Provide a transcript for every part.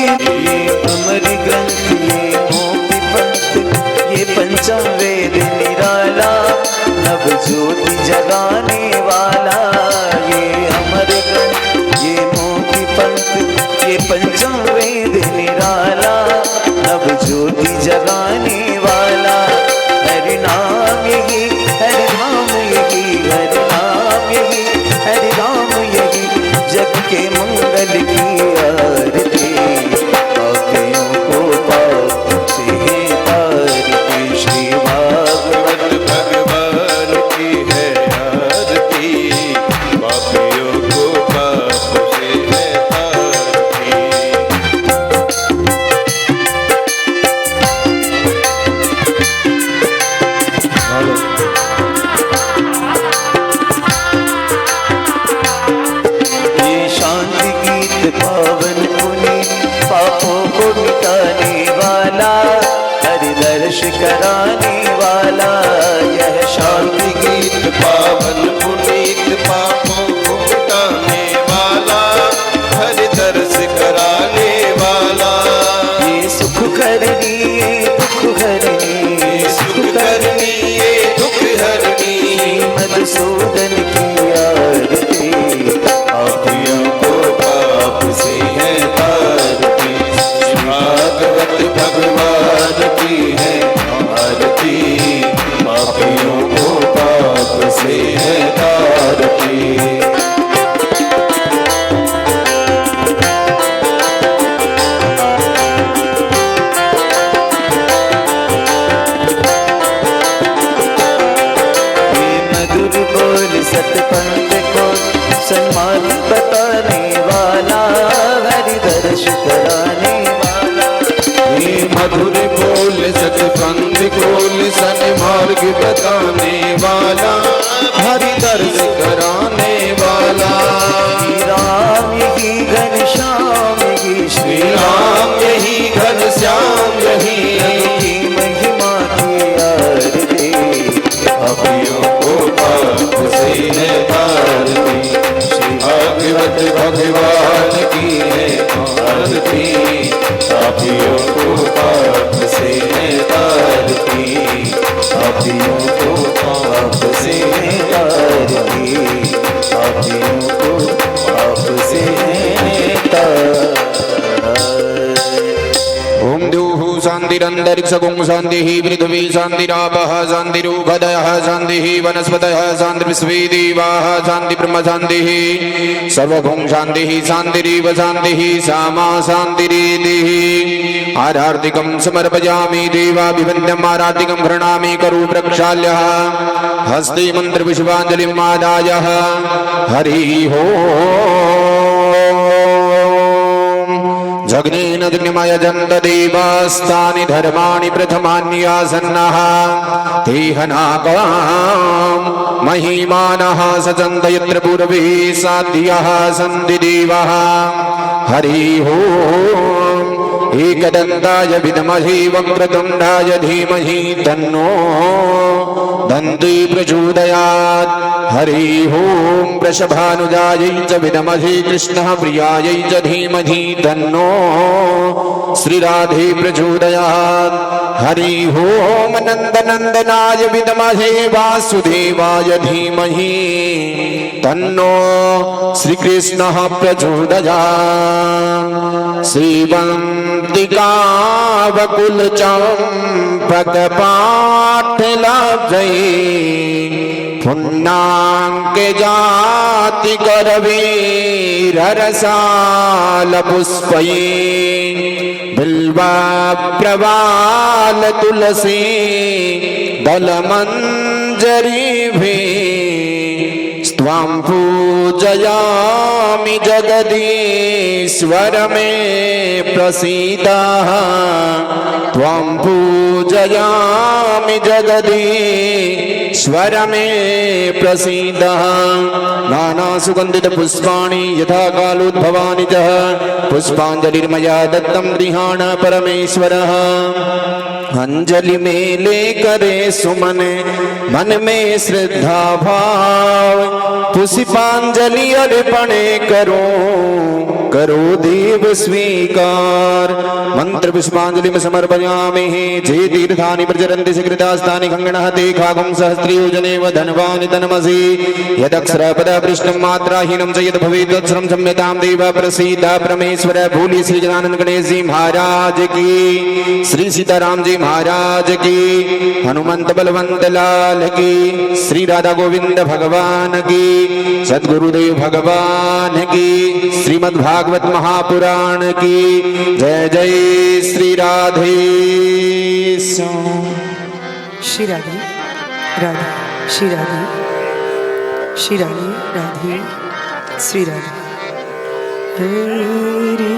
ये अमर ग्रंथ ये मोती पंथ ये पंचवेद निराला नव ज्योति जगाने वाला। ये अमर ग्रंथ ये मोती पंथ ये पंचवेद निराला नव ज्योति जगाने वाला। हरि नाम यही हरि नाम यही हरि नाम यही हरि नाम यही जग के मंगल की आरती। पापियों को पाप से तारती श्री भागवत भगवान की है आरती। पापियों को पाप से है तारती। ये शांति गीत पावन मुनि पापों को मिटाने वाला हरि दर्श कराने वाला। यह शांति गीत पावन पुनीत पापों को मिटाने वाला हरि दर्श कराने वाला। ये सुख करनी ये दुख हरनी ये सुख करनी ये दुख हरनी। मधुसूदन की आरती। पापियों को पाप से है तारती। भागवत भगवान की है आरती। पापियों को पाप से है तारती। ये मधुर बोल सतपंथ को सन्मान बताने वाला हरि दर्श कराने वाला। ये मधुर बोल सतपंथ बोल सन्मार्ग बताने वाला हरि दर्श कराने वाला। श्री राम यही घनश्याम यही श्री राम यही घनश्याम यही की महिमा की आरती। पापियों को पाप से है तारती। भागवत भगवान की है आरती। पापियों को पाप से है तारती। पापियों को पाप से तारती। पापियों को पाप से तारती। ओम द्युः शान्तिरन्तरिक्षगुं शान्तिः पृथिवी शान्तिरापः शान्तिरुपदयः शान्तिः वनस्पतयः शान्तिर्विश्वे देवाः शान्तिर्ब्रह्म शान्तिः सर्वगुं शान्तिः शान्तिरेव शान्तिः सामा शान्तिरेतिः। आरार्तिकं समर्पयामि देवाभिवन्द्यम् आरार्तिकं गृह्णामि करो प्रक्षाल्यः हस्ते मन्त्रपुष्पाञ्जलिम् आदाय हरिः जग्नेन जन्त देवास्तानि धर्माणि प्रथमान्यासन्नः तेहनाकां महिमानः सचन्त यत्र पूर्वे साध्यः सन्ति देवः। हरिः ओम् एकदन्ताय विद्महे वक्रतुण्डाय धीमहि तन्नो दन्ती प्रचोदयात्। हरिः ओम् वृषभानुजायै च विद्महे कृष्णः प्रियायै च धीमहि तन्नो श्रीराधे प्रचोदयात्। हरिः ओम् नन्दनन्दनाय विद्महे वासुदेवाय धीमहि तन्नो श्रीकृष्णः प्रचोदयात्। श्रीवन्तिका वकुलचम्पकपाठलाब्जै पुण्णाङ्के जाति करवीररसालपुष्पये बिल्वप्रवाल तुलसी दलमञ्जरीभिः त्वां पूजयामि जगदीश्वर मे प्रसीदः। त्वां पूजयामि जगदीश्वर मे प्रसीदः। नानासुगन्धितपुष्पाणि यथा कालोद्भवानि च पुष्पाञ्जलिर्मया दत्तं गृहाण परमेश्वरः। अंजलि में लेकरे सुमन मन में श्रद्धा भाव पुष्पांजलि अर्पण करो करो देव स्वीकार। मंत्र पुष्पांजलि समर्पयामि। जे तीर्थानि प्रचरन्ति सुकृतास्तानि खङ्गणः ते खागुं सहस्रयोजनेव धनवानि तन्मसि। यदक्षरपदपृष्ठं मात्राहीनं च यद् भवेत् तत्सर्वं क्षम्यतां देव प्रसीद परमेश्वर। भोले श्री गजानन गणेश जी महाराज की, श्री सीताराम जी महाराज की, हनुमंत बलवंत लाल की, श्री राधा गोविंद भगवान की, सद्गुरुदेव भगवान की, श्रीमद् भागवत महापुराण की जय जय। श्री राधे श्री राधे राधे श्री राधे श्री राधे राधे श्री राधे। हरि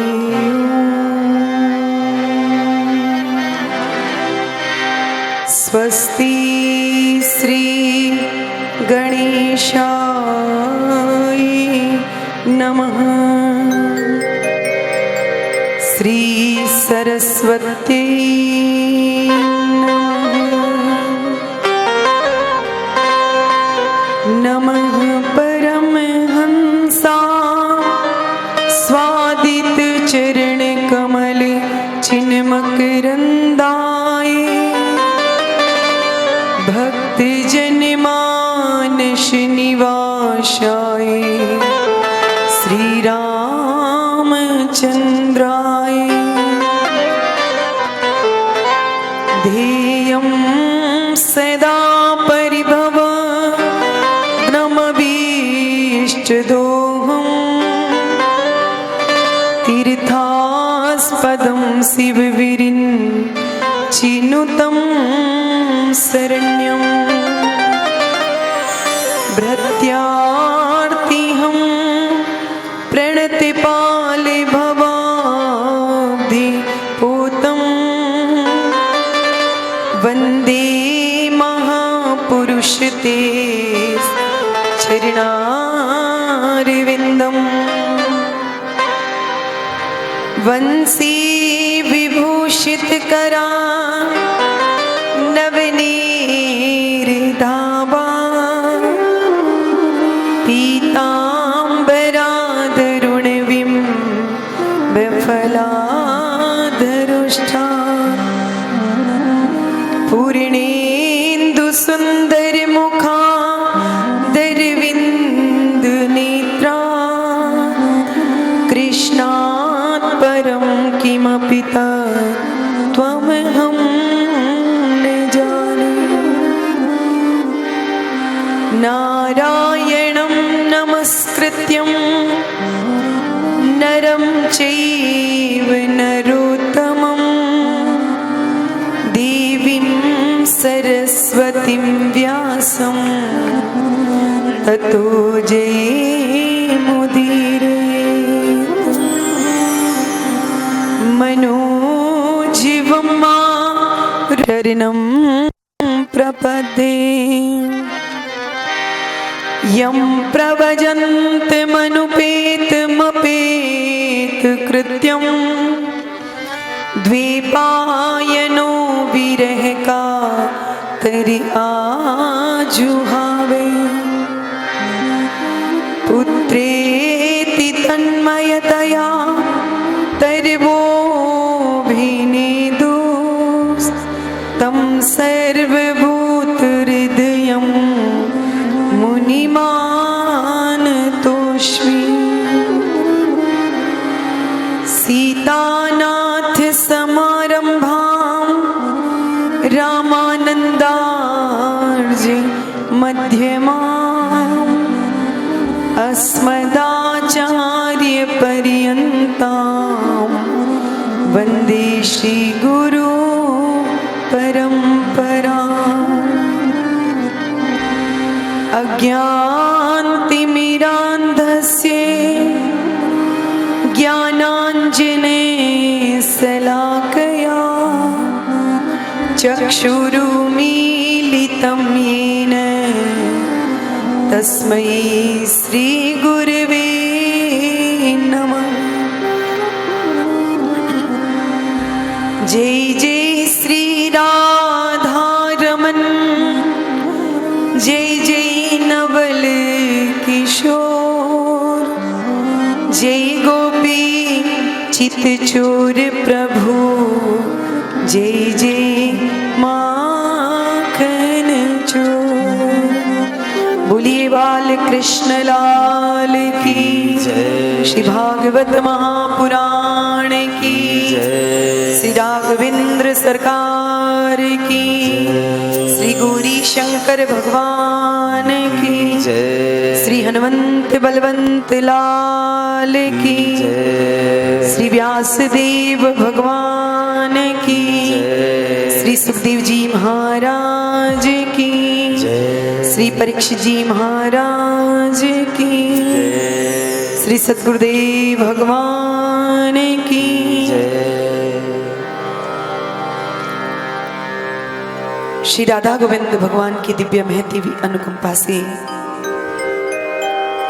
स्वस्ति श्री गणेशाय नमः। श्री सरस्वती नमः। परमहंसा स्वादित चरण कमल चिन्मकरंदाय भक्त जन मानस निवासाय श्री रामचंद्राय ध्येयं सदा परिभवग्नमभीष्टदोहम् तीर्थास्पदं शिवविरिञ्चिनुतं शरण्यं भृत्यार्तिहं प्रणतिपाले भवाब्धिपूतं वन्दे महापुरुष ते चरणारविन्दम्। वंशी विभूषितकरा नवनीरदाभा पीताम्बरादरुणविम्बफलाधरुष्टा पूर्णेन्दुसुन्दरमुखा दरविन्दनेत्रा कृष्णात् परं किमपि तत्त्वमहं न जाने। नारायणं नमस्कृत्यं नरं चैव नरोत्तमं देवीं सरस्वतीं व्यासं ततो जयमुदीरयेत्। मनोजीवं मारणं प्रपदे यं प्रव्रजन्तमनुपेतमपेतकृत्यं द्वैपायनो विरहकातरि आजुहावे पुत्रेति तन्मयतया तर्वोऽभिनेदु तं सर्वभूतहृदयं मुनिमानतोऽस्मि। सीतानाथ समारम्भां रामानन्दार्य मध्यमाम् अस्मदाचार्यपर्यन्तां वन्दे श्रीगुरु परम्परा। अज्ञानतिमिरान्धस्य ज्ञानाञ्जनशलाकया चक्षुरुमीलितं येन तस्मै श्रीगुरवे नमः। जय जय श्री राधारमण जय जय नवल किशोर जय गोपी चित चोर प्रभु जय जय माखन चोर। बोलिए बाल कृष्ण लाल की जय। श्री भागवत महापुराण की जय। श्री राघवेंद्र सरकार की श्री गौरी शंकर भगवान की जय। श्री हनुमंत बलवंत लाल की जय। श्री व्यासदेव भगवान की जय। श्री सुखदेव जी महाराज की जय। श्री परीक्षित जी महाराज की जय। श्री सद्गुरुदेव भगवान की जय। श्री राधा गोविंद भगवान की दिव्य महती अनुकंपा से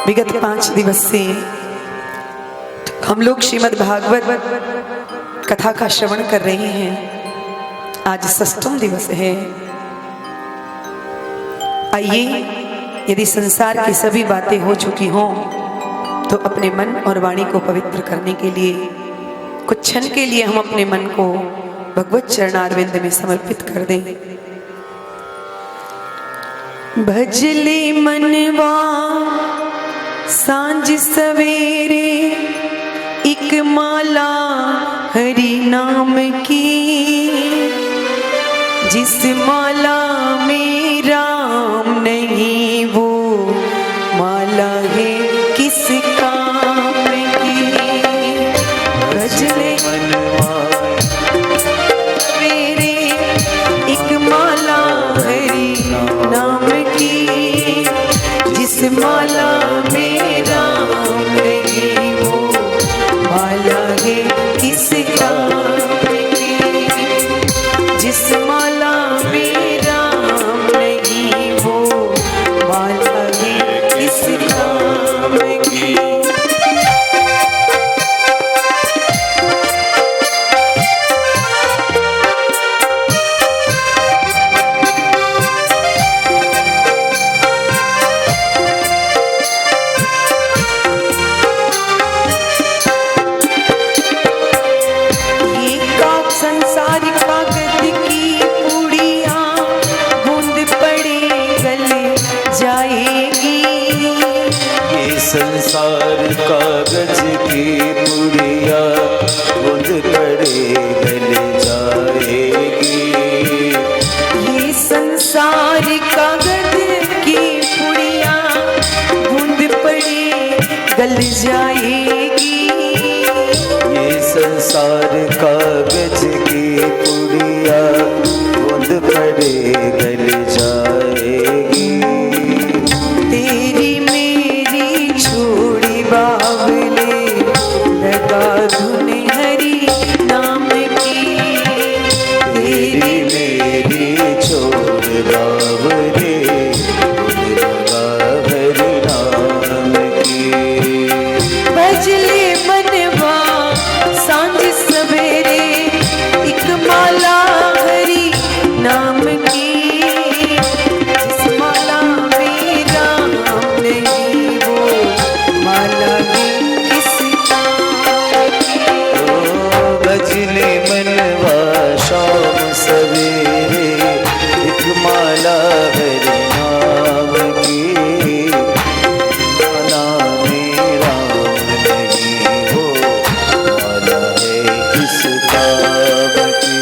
विगत 5 दिवस से हम लोग श्रीमद् भागवत कथा का श्रवण कर रहे हैं। आज 6वां दिवस है। आइए, यदि संसार की सभी बातें हो चुकी हों तो अपने मन और वाणी को पवित्र करने के लिए कुछ क्षण के लिए हम अपने मन को भगवत चरणारविंद में समर्पित कर दें। भजले मनवा सांझ सवेरे एक माला हरि नाम की, जिस माला में राम नहीं वो माला है किस काम की। भजले सवेरे एक माला हरि नाम की, जिस माला में राम नहीं वो माला है किस काम की। जिस माला में राम नहीं वो माला है किस काम की। संसार कागज की पुड़िया बूंद पड़े गल जाएगी। ये संसार कागज की पुड़िया बूंद पड़े गल जाएगी। ये संसार कागज की पुड़िया बूंद पड़े गल जाएगी। तेरी मेरी छोड़ी बावले लगा धुन हरि नाम की। तेरी मेरी छोड़ बावले लगा हरि नाम की। भजले मनवा सांझ सवेरे एक माला हरि नाम की, जिस माला में राम नहीं वो माला है किस काम की। भजले मनवा शाम सवेरे एक माला हरि नाम की। माला में राम नहीं हो माला है किस काम की।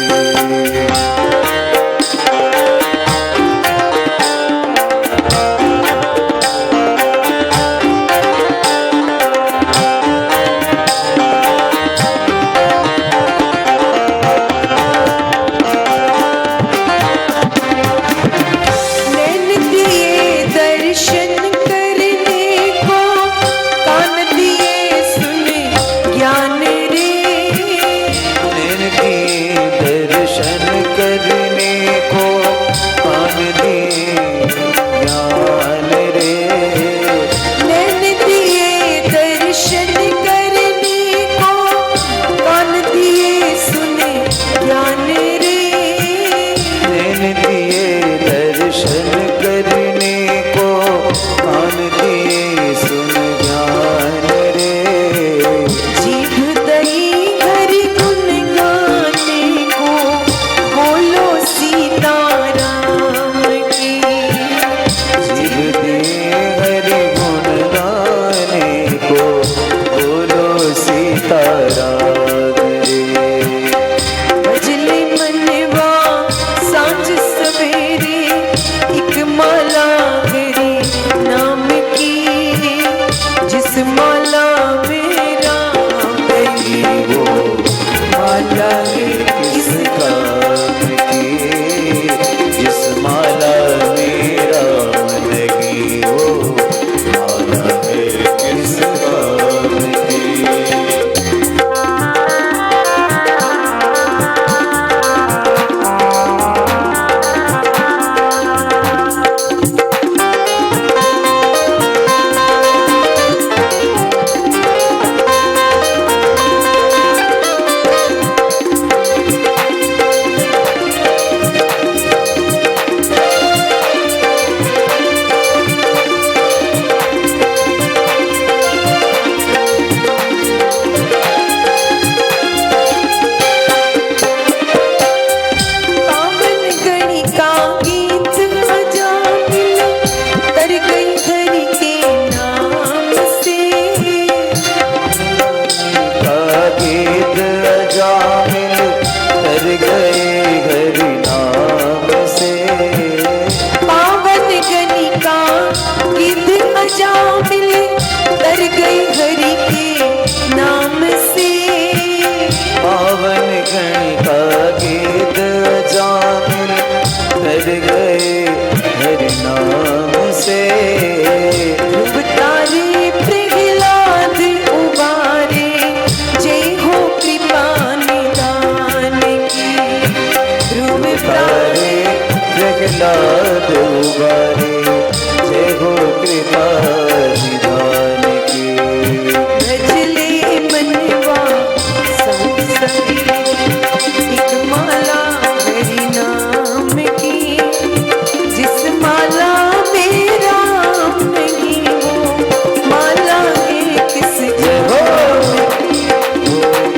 प्रहलाद उबारे, जय हो कृपा निधान की। भजले मनवा संसदी, एक माला हरि नाम की, जिस माला में राम नहीं हो माला है किस जाम की।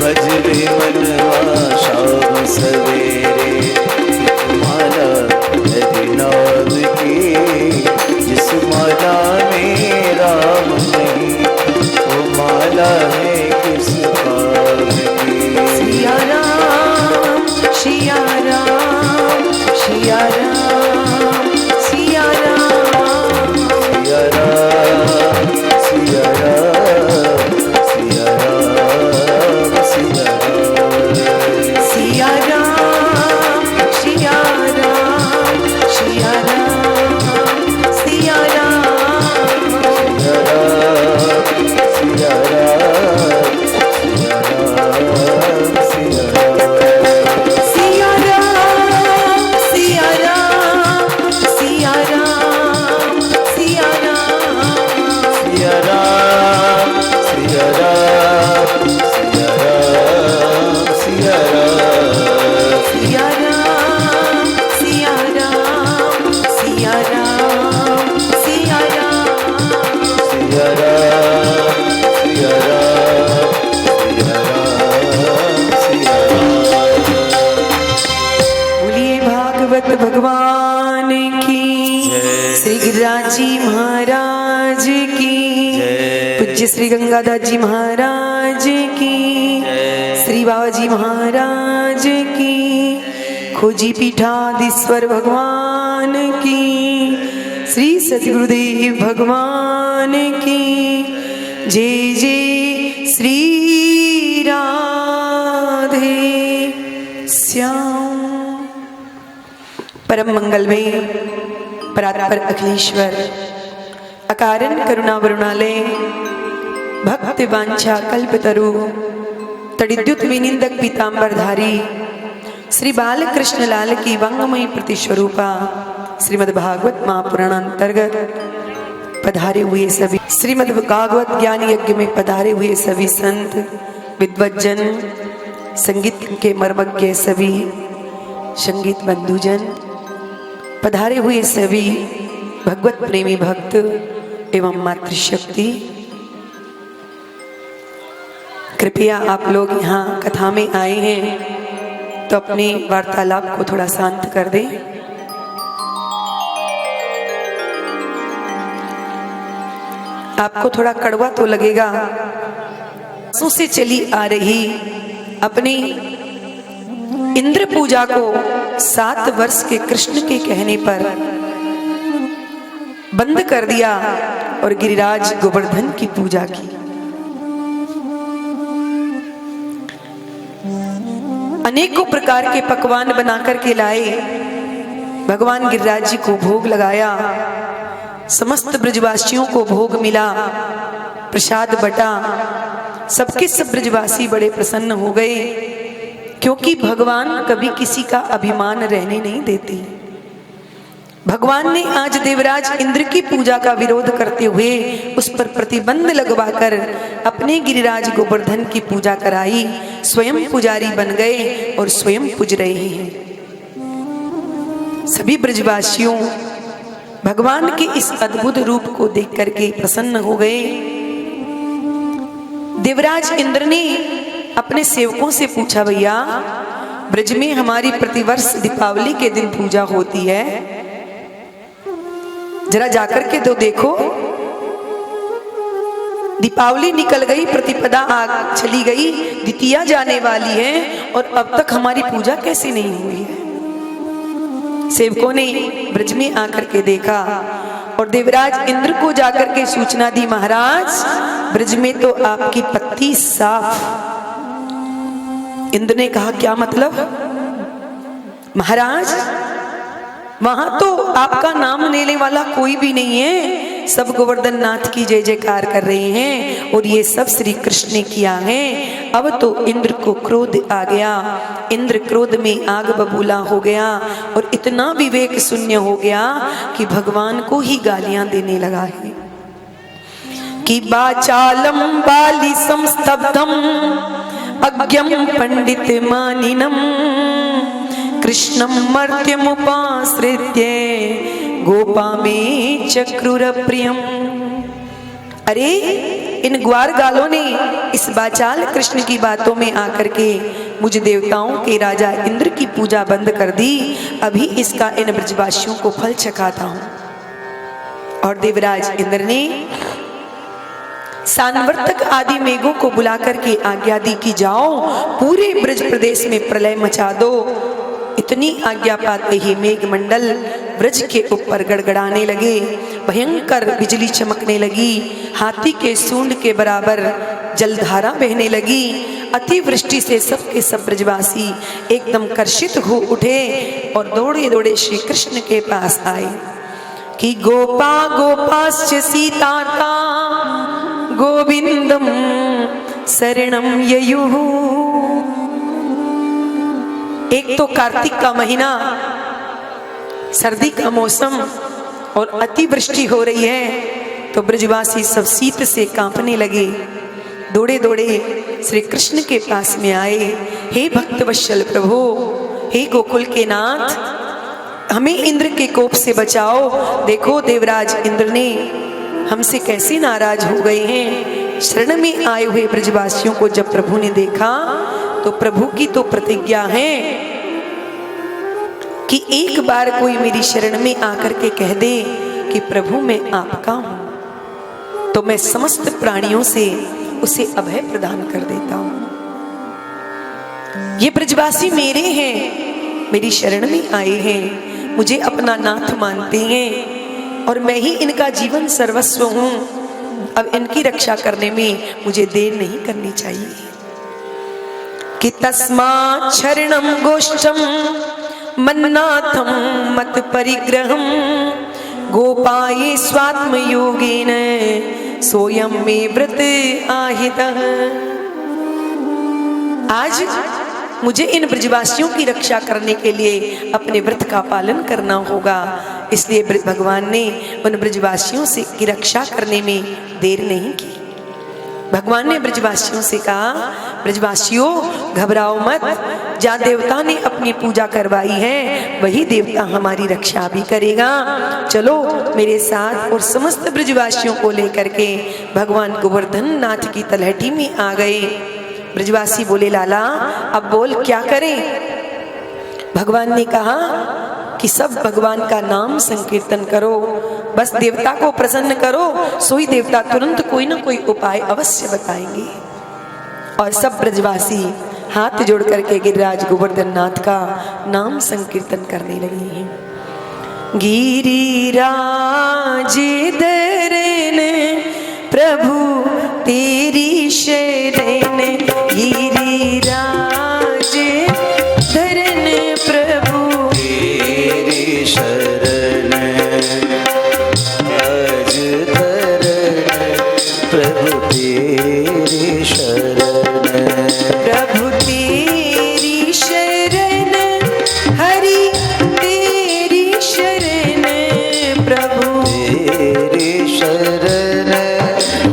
भजरे मनवा शाम सवेरे, माला हरि नाम की, जिस माला में राम नहीं, वो माला है किस काम की। सिया राम सिया राम सिया राम सिया राम सिया राम सिया राम सिया राम सिया राम। सिया राम सिया राम सिया राम सिया राम सिया राम सिया राम सिया राम। सिया राम सिया राम सिया राम सिया राम सिया राम सिया राम सिया राम सिया राम। सिया राम सिया राम सिया राम सिया राम सिया राम सिया राम सिया राम सिया राम। बोलिए भागवत भगवान की, श्री गिरिराज जी महाराज की, पूज्य श्री गंगाधर जी महाराज की, श्री बाबा जी महाराज की, खोजी पीठाधीश्वर भगवान की, श्री सतगुरुदेव भगवान की जय जय। श्री राधे श्याम। परम मंगलमय परात्पर अखिलेश्वर, अकारण करुणा वरुणालय, भक्त वांछा कल्पतरु, तडिद्युत विनिंदक पीतांबरधारी, श्री बालकृष्ण लाल की वंगमयी प्रतिस्वरूपा श्रीमद् भागवत महापुराण अंतर्गत पधारे हुए सभी, श्रीमद् भागवत ज्ञान यज्ञ में पधारे हुए सभी संत विद्वज्जन, संगीत के मर्मज्ञ सभी संगीत बंधुजन, पधारे हुए सभी भगवत प्रेमी भक्त एवं मातृशक्ति, कृपया आप लोग यहाँ कथा में आए हैं तो अपने वार्तालाप को थोड़ा शांत कर दें। आपको थोड़ा कड़वा तो लगेगा, सो से चली आ रही अपनी इंद्र पूजा को 7 वर्ष के कृष्ण के कहने पर बंद कर दिया और गिरिराज गोवर्धन की पूजा की। अनेकों प्रकार के पकवान बनाकर के लाए, भगवान गिरिराज जी को भोग लगाया, समस्त ब्रजवासियों को भोग मिला, प्रसाद बटा, सबके सब ब्रजवासी बड़े प्रसन्न हो गए, क्योंकि भगवान कभी किसी का अभिमान रहने नहीं देते। भगवान ने आज देवराज इंद्र की पूजा का विरोध करते हुए उस पर प्रतिबंध लगवाकर अपने गिरिराज गोवर्धन की पूजा कराई, स्वयं पुजारी बन गए और स्वयं पूज रहे हैं। सभी ब्रजवासियों भगवान के इस अद्भुत रूप को देख करके प्रसन्न हो गए। देवराज इंद्र ने अपने सेवकों से पूछा, भैया ब्रज में हमारी प्रतिवर्ष दीपावली के दिन पूजा होती है, जरा जाकर के तो देखो। दीपावली निकल गई, प्रतिपदा आग चली गई, द्वितीया जाने वाली है और अब तक हमारी पूजा कैसे नहीं हुई है। सेवकों ने ब्रज में आकर के देखा और देवराज इंद्र को जाकर के सूचना दी, महाराज ब्रज में तो आपकी पत्ती साफ। इंद्र ने कहा, क्या मतलब? महाराज वहां तो आपका नाम लेने वाला कोई भी नहीं है, सब गोवर्धन नाथ की जय जयकार कर रहे हैं और ये सब श्री कृष्ण ने किया है। अब तो इंद्र को क्रोध आ गया, इंद्र क्रोध में आग बबूला हो गया और इतना विवेक शून्य हो गया कि भगवान को ही गालियां देने लगा है कि बाचालम बाली संस्तब्धम अज्ञम पंडित मानिनम कृष्णम मर्त्यमुपाश्रित्य गोपा में चक्रुर प्रियम। अरे इन ग्वार गालों ने इस बाचाल कृष्ण की बातों में आकर के मुझ देवताओं के राजा इंद्र की पूजा बंद कर दी। अभी इसका इन ब्रजवासियों को फल चखाता हूं। और देवराज इंद्र ने सानवर्तक आदि मेघों को बुला करके आज्ञा दी कि जाओ पूरे ब्रज प्रदेश में प्रलय मचा दो। इतनी आज्ञा पाते ही मेघमंडल ब्रज के ऊपर गड़गड़ाने लगे, भयंकर बिजली चमकने लगी, हाथी के सूंड के बराबर जलधारा बहने लगी। अतिवृष्टि से सबके सब ब्रजवासी एकदम कर्षित हो उठे और दौड़े दौड़े श्री कृष्ण के पास आए कि गोपा गोपाश्च सीताता गोविंदम शरणम ययुः। एक तो कार्तिक का महीना, सर्दी का मौसम और अतिवृष्टि हो रही है, तो ब्रजवासी सब शीत से कांपने लगे। दौड़े दौड़े श्री कृष्ण के पास में आए, हे भक्तवत्सल प्रभु, हे गोकुल के नाथ, हमें इंद्र के कोप से बचाओ। देखो देवराज इंद्र ने हमसे कैसे नाराज हो गए हैं। शरण में आए हुए ब्रजवासियों को जब प्रभु ने देखा तो प्रभु की तो प्रतिज्ञा है कि एक बार कोई मेरी शरण में आकर के कह दे कि प्रभु मैं आपका हूं, तो मैं समस्त प्राणियों से उसे अभय प्रदान कर देता हूं। ये ब्रजवासी मेरे हैं, मेरी शरण में आए हैं, मुझे अपना नाथ मानते हैं और मैं ही इनका जीवन सर्वस्व हूं। अब इनकी रक्षा करने में मुझे देर नहीं करनी चाहिए कि तस्मात् शरणं गोष्ठं मन्नाथं मत परिग्रहं गोपाये स्वात्म योगेन सोयम में व्रत आहितः। आज मुझे इन ब्रजवासियों की रक्षा करने के लिए अपने व्रत का पालन करना होगा, इसलिए भगवान ने उन ब्रजवासियों से की रक्षा करने में देर नहीं की। भगवान ने ब्रजवासियों से कहा, ब्रजवासियों घबराओ मत, जहाँ देवता ने अपनी पूजा करवाई है वही देवता हमारी रक्षा भी करेगा। चलो मेरे साथ। और समस्त ब्रजवासियों को लेकर के भगवान गोवर्धन नाथ की तलहटी में आ गए। ब्रजवासी बोले, लाला अब बोल क्या करें। भगवान ने कहा कि सब भगवान का नाम संकीर्तन करो, बस देवता को प्रसन्न करो, सोई देवता तुरंत कोई ना कोई उपाय अवश्य बताएंगे। और सब ब्रजवासी हाथ जोड़ करके गिरिराज गोवर्धन नाथ का नाम संकीर्तन करने लगे हैं। गिरिराज धरन प्रभु तेरी शरण, गिरिराज धरन प्रभु तेरी शरण, आज धरण प्रभु तेरी शरण, प्रभु तेरी शरण, हरि तेरी शरण, प्रभु तेरी शरण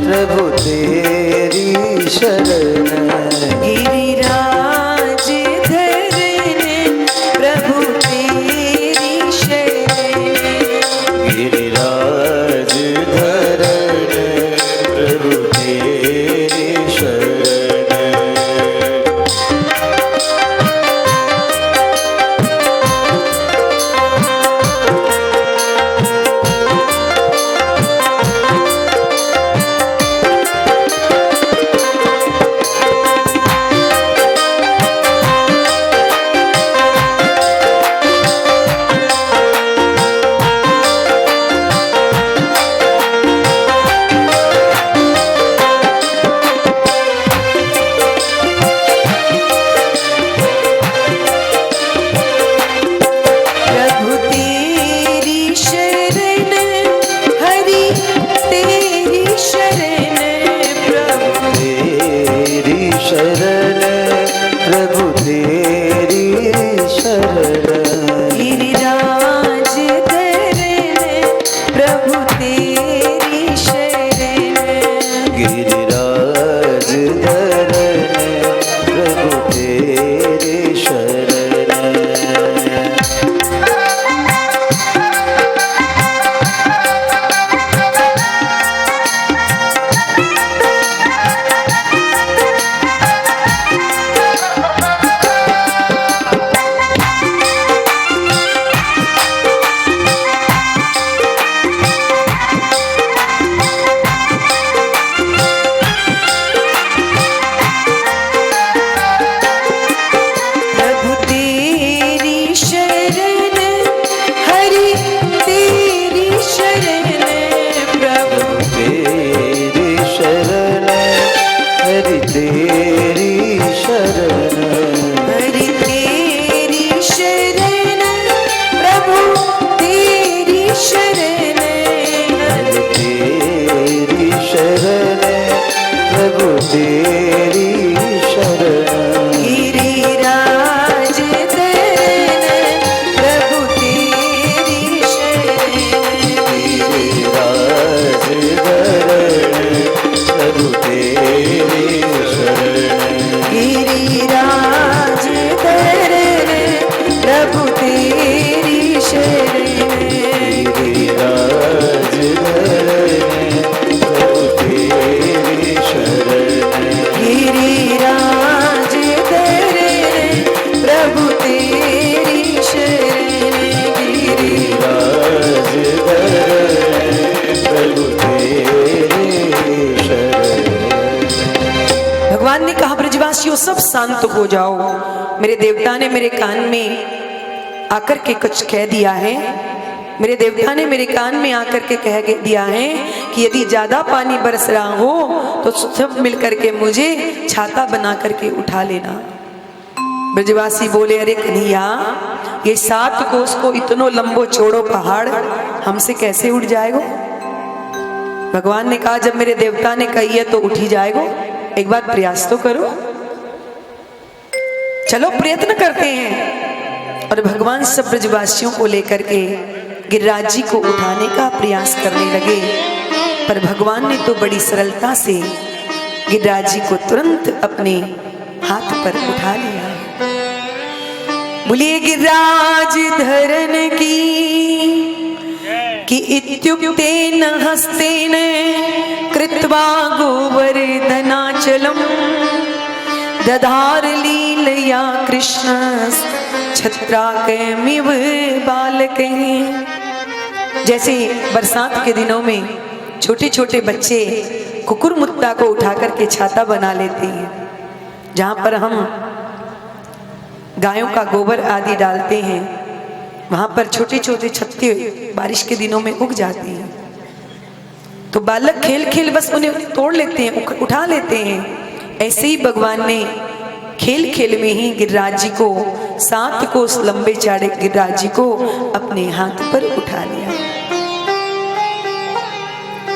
प्रभु तेरी शरण, गिरिराज गिरिराज धरन प्रभु तेरी शरण, गिरिराज धरन प्रभु तेरी शरण। प्रभु तेरी शरण, हरि तेरी शरण, प्रभु तेरी शरण हरि तेरी शरण, हरि तेरी शरण, प्रभु तेरी शरण, तेरी शरण प्रभु तेरी शरण। गिरिराज धरन प्रभु तेरी शरण, गिरिराज धरन प्रभु तेरी शरण, गिरिराज धरन प्रभु तेरी शरण, गिरिराज धरन प्रभु तेरी शरण, गिरिराज धरन प्रभु तेरी शरण, गिरिराज धरन प्रभु तेरी शरण। भगवान ने कहा ब्रजवासियों सब शांत हो जाओ। मेरे देवता ने मेरे कान में आकर के कुछ कह दिया है, मेरे देवता ने मेरे कान में आकर के कह दिया है कि यदि ज्यादा पानी बरस रहा हो तो सब मिलकर के मुझे छाता बना करके उठा लेना। ब्रजवासी बोले अरे कन्हैया, ये 7 कोस को इतनो लंबो चौड़ो पहाड़ हमसे कैसे उठ जाएगा? भगवान ने कहा जब मेरे देवता ने कही है तो उठ ही जाएगा, एक बार प्रयास तो करो। चलो प्रयत्न करते हैं। और भगवान सब ब्रजवासियों को लेकर के गिरिराज जी को उठाने का प्रयास करने लगे, पर भगवान ने तो बड़ी सरलता से गिरिराज जी को तुरंत अपने हाथ पर उठा लिया। बोलिए गिरिराज धरन की इत्युक्तेन हस्तेन कृत्वा गोवर्धनाचलम् दधार लीलया कृष्ण छत्राकमिव बालकैः। जैसे बरसात के दिनों में छोटे छोटे बच्चे कुकुर मुत्ता को उठा करके छाता बना लेते हैं, जहाँ पर हम गायों का गोबर आदि डालते हैं, वहाँ पर छोटे छोटे छत्ते बारिश के दिनों में उग जाती हैं। तो बालक खेल खेल बस उन्हें तोड़ लेते हैं, उठा लेते हैं। ऐसे ही भगवान ने खेल खेल में ही गिरिराज जी को 7 कोस लंबे चाड़े गिरिराज जी को अपने हाथ पर उठा लिया।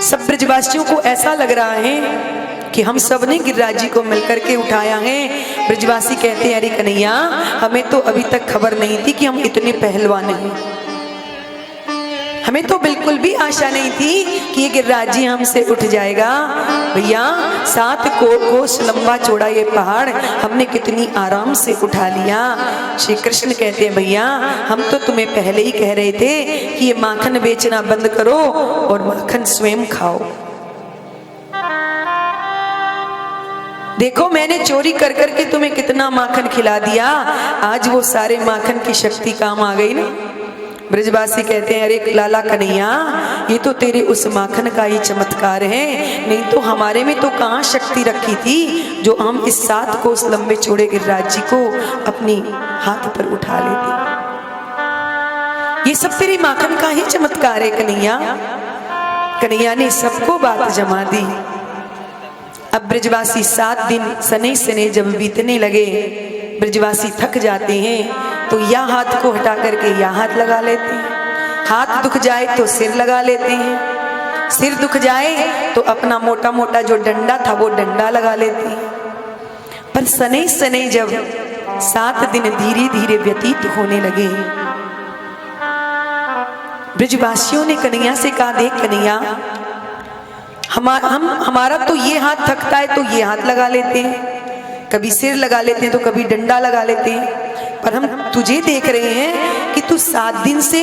सब ब्रजवासियों को ऐसा लग रहा है कि हम सब ने गिरिराज जी को मिलकर के उठाया है। ब्रजवासी कहते हैं अरे कन्हैया, हमें तो अभी तक खबर नहीं थी कि हम इतने पहलवान हैं, हमें तो बिल्कुल भी आशा नहीं थी कि ये गिरिराज जी हमसे उठ जाएगा। भैया 7 कोस लंबा चौड़ा ये पहाड़ हमने कितनी आराम से उठा लिया। श्री कृष्ण कहते हैं भैया हम तो तुम्हें पहले ही कह रहे थे कि ये माखन बेचना बंद करो और माखन स्वयं खाओ। देखो मैंने चोरी कर करके तुम्हें कितना माखन खिला दिया, आज वो सारे माखन की शक्ति काम आ गई ना। ब्रजवासी कहते हैं अरे लाला कन्हैया, ये तो तेरे उस माखन का ही चमत्कार है, नहीं तो हमारे में तो कहाँ शक्ति रखी थी जो हम इस 7 कोस लंबे चौड़े गिरिराज जी को अपनी हाथ पर उठा लेते। ये सब तेरी माखन का ही चमत्कार है कन्हैया। कन्हैया ने सबको बात जमा दी। अब ब्रजवासी 7 दिन सने सने जब बीतने लगे, ब्रजवासी थक जाते हैं तो या हाथ को हटा करके या हाथ लगा लेते हैं, हाथ दुख जाए तो सिर लगा लेते हैं, सिर दुख जाए तो अपना मोटा मोटा जो डंडा था वो डंडा लगा लेते हैं। पर सने सने जब 7 दिन धीरे धीरे व्यतीत होने लगे। ब्रजवासियों ने कन्हैया से कहा, देख कन्हैया, हमारा तो ये हाथ थकता है तो ये हाथ लगा लेते हैं, कभी सिर लगा लेते हैं तो कभी डंडा लगा लेते हैं, पर हम तुझे देख रहे हैं कि तू 7 दिन से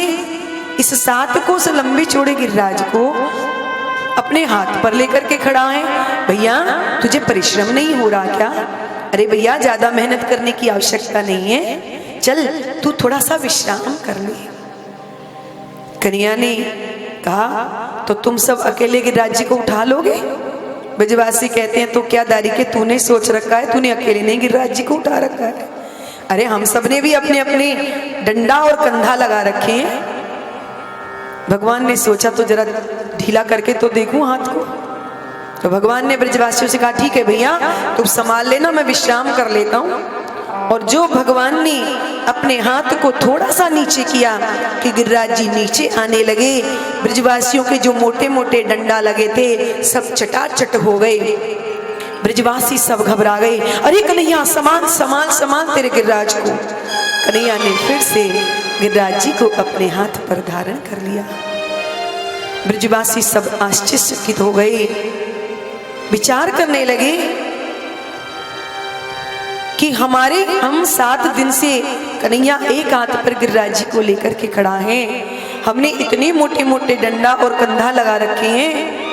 इस 7 कोस लंबे चौड़े गिरिराज को अपने हाथ पर लेकर के खड़ा है। भैया तुझे परिश्रम नहीं हो रहा क्या? अरे भैया ज्यादा मेहनत करने की आवश्यकता नहीं है, चल तू थोड़ा सा विश्राम कर ले। कन्हैया ने कहा, तो तुम सब अकेले गिरिराज जी को उठा लोगे? ब्रजवासी कहते हैं, तो क्या दारी के तूने सोच रखा है, तूने अकेले नहीं गिरिराज जी को उठा रखा है? अरे हम सब ने भी अपने अपने डंडा और कंधा लगा रखे हैं। भगवान ने सोचा तो जरा ढीला करके तो देखूं हाथ को। तो भगवान ने ब्रजवासियों से कहा, ठीक है भैया तुम संभाल लेना, मैं विश्राम कर लेता हूं। और जो भगवान ने अपने हाथ को थोड़ा सा नीचे किया कि गिरिराज जी नीचे आने लगे, ब्रजवासियों के जो मोटे मोटे डंडा लगे थे सब चटाचट हो गए। ब्रजवासी सब घबरा गए, अरे कन्हैया संभाल संभाल संभाल तेरे गिरिराज को। कन्हैया ने फिर से गिरिराज जी को अपने हाथ पर धारण कर लिया। ब्रजवासी सब आश्चर्यचकित हो गए, विचार करने लगे कि हम 7 दिन से कन्हैया एक हाथ पर गिरिराज जी को लेकर के खड़ा है, हमने इतने मोटे मोटे डंडा और कंधा लगा रखे हैं,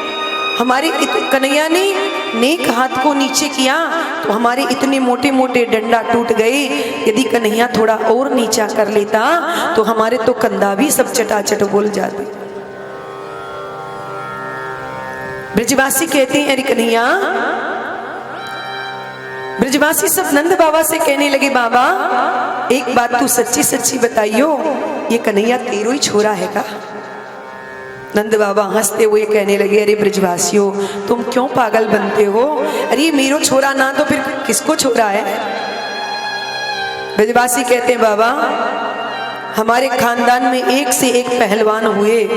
हमारे कन्हैया ने नेक हाथ को नीचे किया तो हमारे इतने मोटे मोटे डंडा टूट गए। यदि कन्हैया थोड़ा और नीचा कर लेता तो हमारे तो कंधा भी सब चटाचट बोल जाते। ब्रजवासी कहते हैं, अरे कन्हैया, ब्रजवासी सब नंद बाबा से कहने लगे, बाबा एक बात तू सच्ची सच्ची बताइयो, ये कन्हैया तेरो ही छोरा है का? नंद बाबा हंसते हुए कहने लगे, अरे ब्रजवासियों तुम क्यों पागल बनते हो? अरे मेरो छोरा ना तो फिर किसको छोरा है? ब्रजवासी कहते हैं, बाबा हमारे खानदान में एक से एक पहलवान हुए,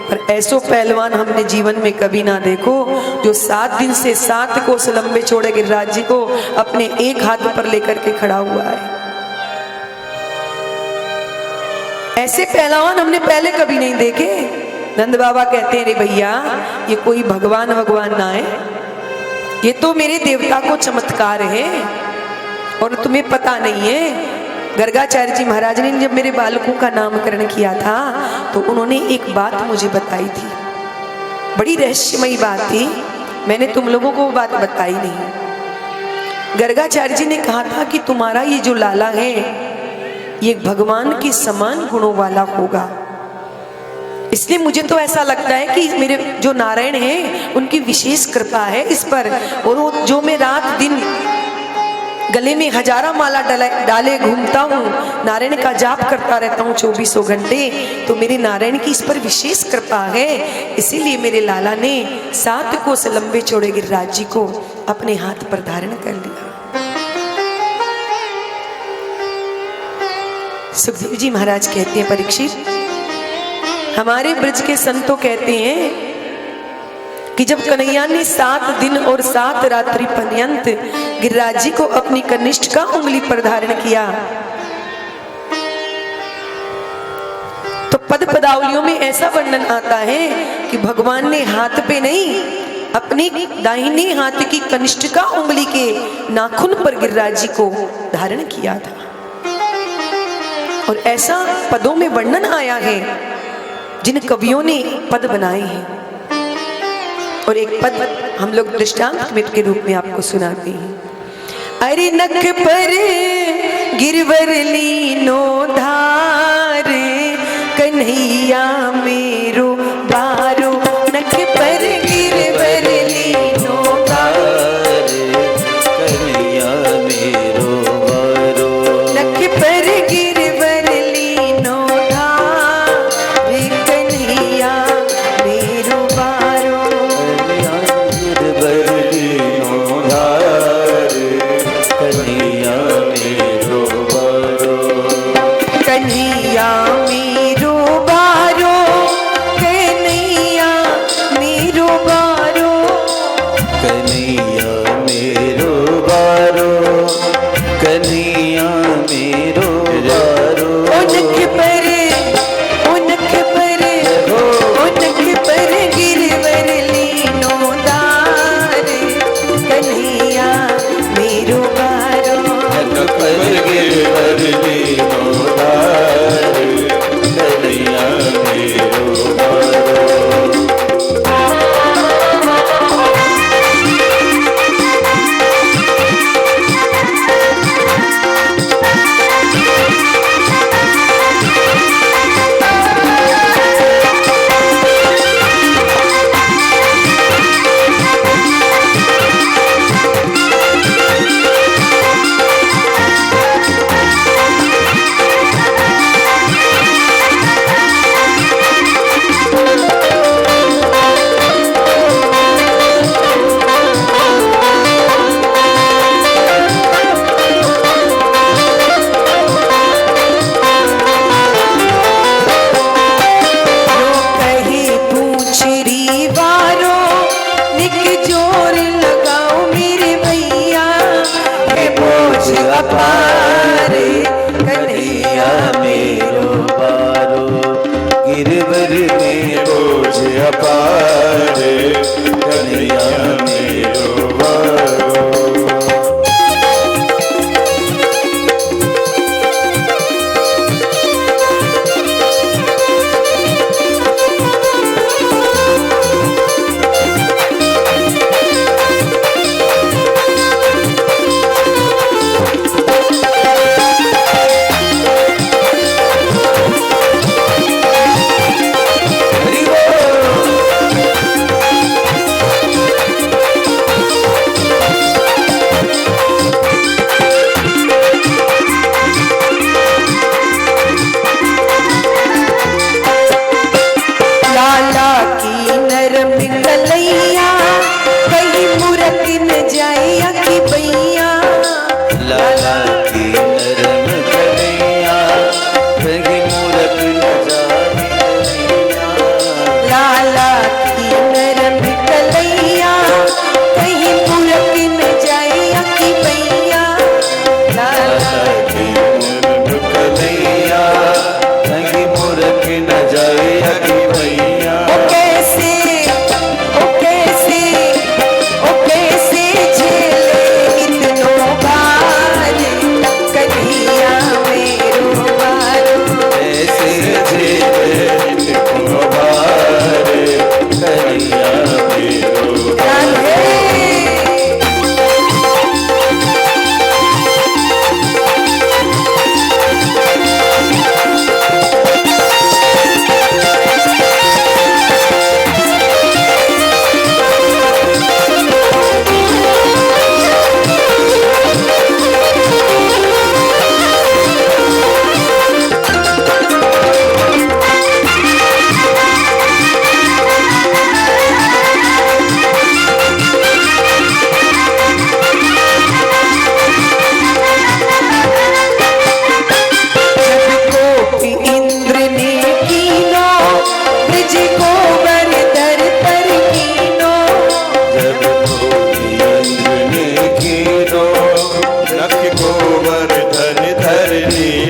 पर ऐसो पहलवान हमने जीवन में कभी ना देखो जो 7 दिन से 7 कोस लंबे चौड़े गिरिराज जी को अपने एक हाथ पर लेकर के खड़ा हुआ है। ऐसे पहलवान हमने पहले कभी नहीं देखे। नंद बाबा कहते हैं, रे भैया ये कोई भगवान ना है, ये तो मेरे देवता को चमत्कार है और तुम्हें पता नहीं है। गर्गाचार्य जी महाराज ने जब मेरे बालकों का नामकरण किया था तो उन्होंने एक बात मुझे बताई थी, बड़ी रहस्यमयी बात थी, मैंने तुम लोगों को वो बात बताई नहीं। गर्गाचार्य जी ने कहा था कि तुम्हारा ये जो लाला है ये भगवान के समान गुणों वाला होगा। इसलिए मुझे तो ऐसा लगता है कि मेरे जो नारायण हैं उनकी विशेष कृपा है इस पर, और वो जो मैं रात दिन गले में 1000 माला डाले घूमता हूँ, नारायण का जाप करता रहता हूँ 24 घंटे, तो मेरे नारायण की इस पर विशेष कृपा है। इसीलिए मेरे लाला ने 7 कोस लंबे चौड़े गिरिराज जी को अपने हाथ पर धारण कर लिया। सुखदेव जी महाराज कहते हैं, परीक्षित हमारे ब्रज के संतों कहते हैं कि जब कन्हैया ने 7 दिन और 7 रात्रि पर्यंत गिरिराज जी को अपनी कनिष्ठ का उंगली पर धारण किया तो पद पदावलियों में ऐसा वर्णन आता है कि भगवान ने हाथ पे नहीं अपने दाहिने हाथ की कनिष्ठ का उंगली के नाखून पर गिरिराज जी को धारण किया था। और ऐसा पदों में वर्णन आया है जिन कवियों ने पद बनाए हैं। और एक पद हम लोग दृष्टांत के रूप में आपको सुनाते हैं। अरे नख पर गिरवर लीनो धार कन्हैया मेरो बारो, नख पर गिरवर लीनो धार कन्हैया मेरो बारो, नख पर गिरवर लीनो धार कन्हैया मेरो बारो, कन्हैया मेरो बारो, कन्हैया मेरो बारो, कन्हैया मेरो बारो, कन्हैया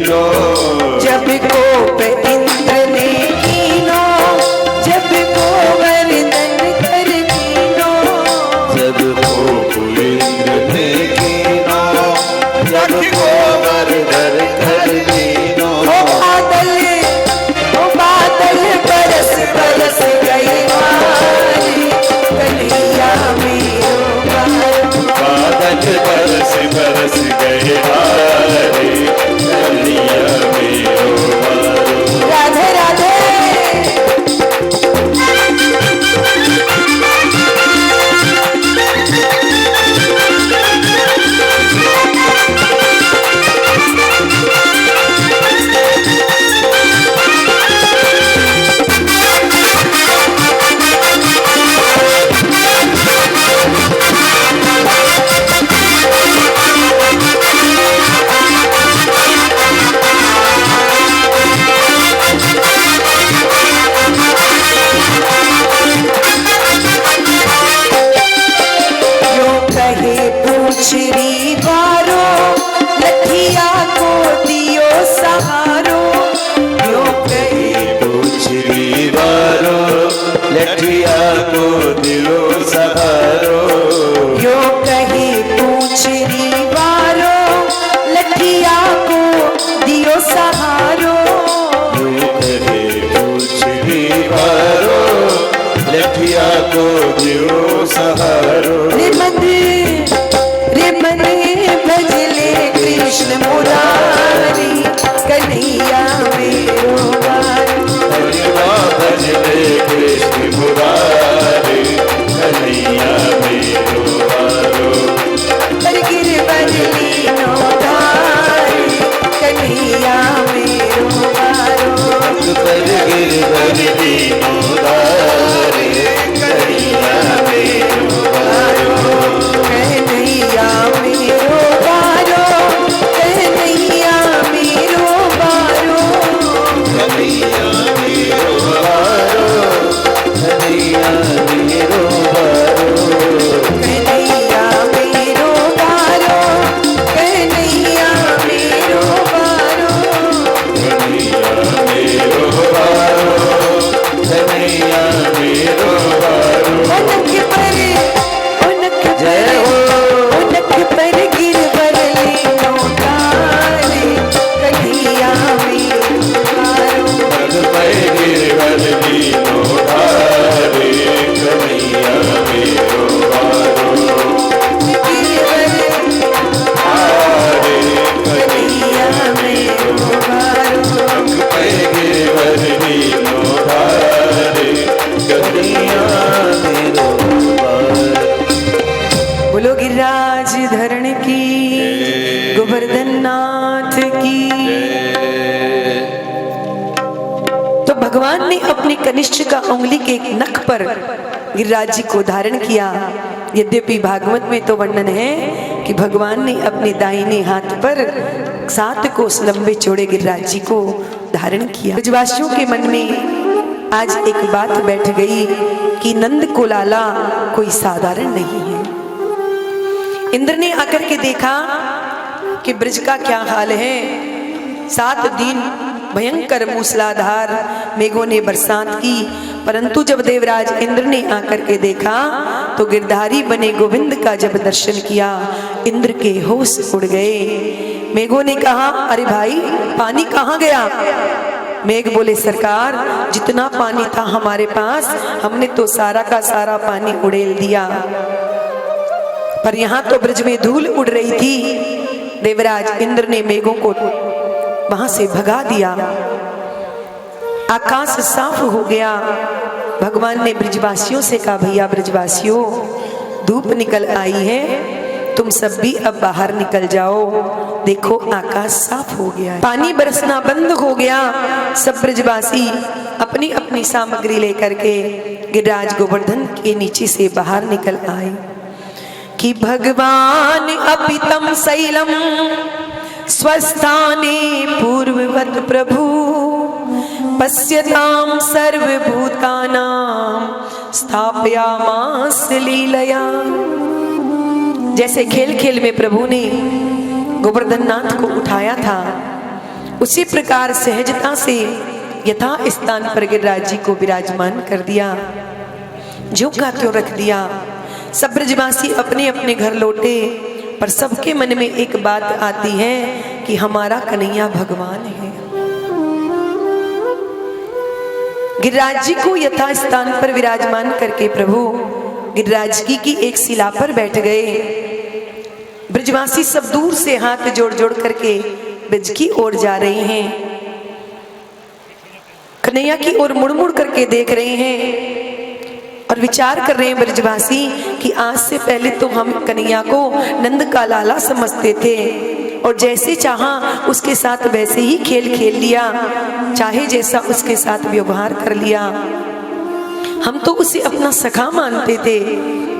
कीनो जब कोप इंद्र ने कीनो, जब गोवर्धन कर कीनो, जब कोप इंद्र ने कीनो जब गोवर्धन कर कीनो ओ बादल बरस बरस गए मारे, कन्हैया मेरो बारो। बादल बरस बरस गए हारे कन्हैया मेरो बारो। राधे राधे। पूछरी बारो लठिया को दियो सहारो, यो कहे पूछरी बारो लठिया को दियो सहारो, यो कहे पूछरी बारो लठिया को दियो सहारो, यो कहे पूछरी बारो लठिया को दियो सहारो। रे मन भजले कृष्ण मुरारी, कन्हैया मेरो बारो। भजले कृष्ण मुरारी कन्हैया मेरो बारो। पर गिरवर लीनो धारी, कन्हैया मेरो बारो। पर गिरवर लीनो धारी कन्हैया मेरो बारो। कन्हैया मेरो बारो, कन्हैया मेरो बारो, कन्हैया मेरो बारो कन्हैया मेरो बारो। कन्हैया मेरो बारो, कन्हैया मेरो बारो। कन्हैया मेरो बारो कन्हैया मेरो बारो। उनक पर जय हो उनक पर गिरवर लीनो धारी, कन्हैया मेरो बारो। पग पर गिरवर लीनो धारे कन्हैया मेरो बारो। गिरवर हारे कन्हैया मेरो बारो। पग पर गिरवर लीनो धारे कन्हैया मेरो बारो। बोलो गिरिराज धरण की, गोवर्धन नाथ की। तो भगवान ने अपने कनिष्ठ का उंगली के एक नख पर गिरिराज जी को धारण किया। यद्यपि भागवत में तो वर्णन है कि भगवान ने अपने दाहिने हाथ पर 7 कोस लंबे चौड़े गिरिराज जी को धारण किया। ब्रजवासियों के मन में आज एक बात बैठ गई कि नंद को लाला कोई साधारण नहीं है। इंद्र ने आकर के देखा कि ब्रज का क्या हाल है। 7 दिन भयंकर मूसलाधार मेघों ने बरसात की, परंतु जब देवराज इंद्र ने आकर के देखा तो गिरधारी बने गोविंद का जब दर्शन किया, इंद्र के होश उड़ गए। मेघों ने कहा, अरे भाई पानी कहाँ गया? मेघ बोले, सरकार जितना पानी था हमारे पास हमने तो सारा का सारा पानी उड़ेल दिया, पर यहाँ तो ब्रज में धूल उड़ रही थी। देवराज इंद्र ने मेघों को वहां से भगा दिया, आकाश साफ हो गया। भगवान ने ब्रजवासियों से कहा, भैया ब्रजवासियों धूप निकल आई है, तुम सब भी अब बाहर निकल जाओ, देखो आकाश साफ हो गया है, पानी बरसना बंद हो गया। सब ब्रजवासी अपनी अपनी सामग्री लेकर के गिरिराज गोवर्धन के नीचे से बाहर निकल आए कि भगवान अपितम शैलम स्वस्थाने पूर्ववत प्रभु पश्यताम सर्वभूतानां स्थापयामास लीलया। जैसे खेल खेल में प्रभु ने गोवर्धन नाथ को उठाया था उसी प्रकार सहजता से यथा स्थान पर गिरिराज जी को विराजमान कर दिया, जो का त्यों रख दिया। सब ब्रजवासी अपने अपने घर लौटे, पर सबके मन में एक बात आती है कि हमारा कन्हैया भगवान है। गिरिराज जी को यथा स्थान पर विराजमान करके प्रभु गिरिराज की एक शिला पर बैठ गए। ब्रजवासी सब दूर से हाथ जोड़ जोड़ करके ब्रज की ओर जा रहे हैं, कन्हैया की ओर मुड़ मुड़ करके देख रहे हैं और विचार कर रहे हैं ब्रजवासी कि आज से पहले तो हम कन्हैया को नंद का लाला समझते थे और जैसे चाहा उसके साथ वैसे ही खेल खेल लिया, चाहे जैसा उसके साथ व्यवहार कर लिया। हम तो उसे अपना सखा मानते थे,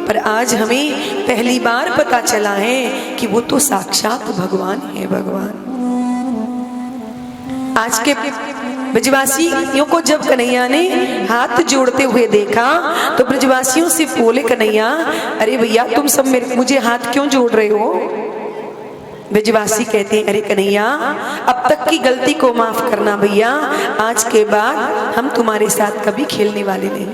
पर आज हमें पहली बार पता चला है कि वो तो साक्षात भगवान है। भगवान आज के ब्रजवासियों को जब कन्हैया ने हाथ जोड़ते हुए देखा तो ब्रजवासियों से बोले कन्हैया, अरे भैया तुम सब मुझे हाथ क्यों जोड़ रहे हो? ब्रजवासी कहते हैं, अरे कन्हैया अब तक की गलती को माफ करना भैया, आज के बाद हम तुम्हारे साथ कभी खेलने वाले नहीं।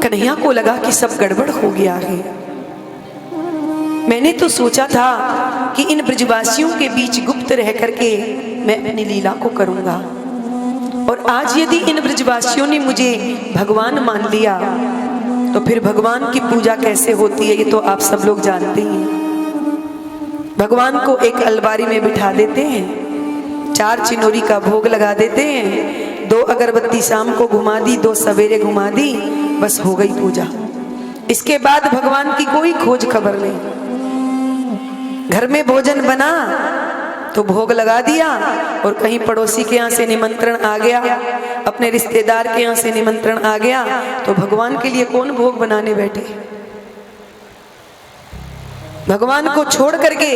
कन्हैया को लगा कि सब गड़बड़ हो गया है। मैंने तो सोचा था कि इन ब्रजवासियों के बीच गुप्त रह करके मैं अपनी लीला को करूंगा, और आज यदि इन ब्रजवासियों ने मुझे भगवान मान लिया तो फिर भगवान की पूजा कैसे होती है ये तो आप सब लोग जानते ही हैं। भगवान को एक अलमारी में बिठा देते हैं, 4 चिनोरी का भोग लगा देते हैं, 2 अगरबत्ती शाम को घुमा दी, 2 सवेरे घुमा दी, बस हो गई पूजा। इसके बाद भगवान की कोई खोज खबर नहीं। घर में भोजन बना तो भोग लगा दिया, और कहीं पड़ोसी के यहाँ से निमंत्रण आ गया, अपने रिश्तेदार के यहाँ से निमंत्रण आ गया, तो भगवान के लिए कौन भोग बनाने बैठे? भगवान को छोड़ करके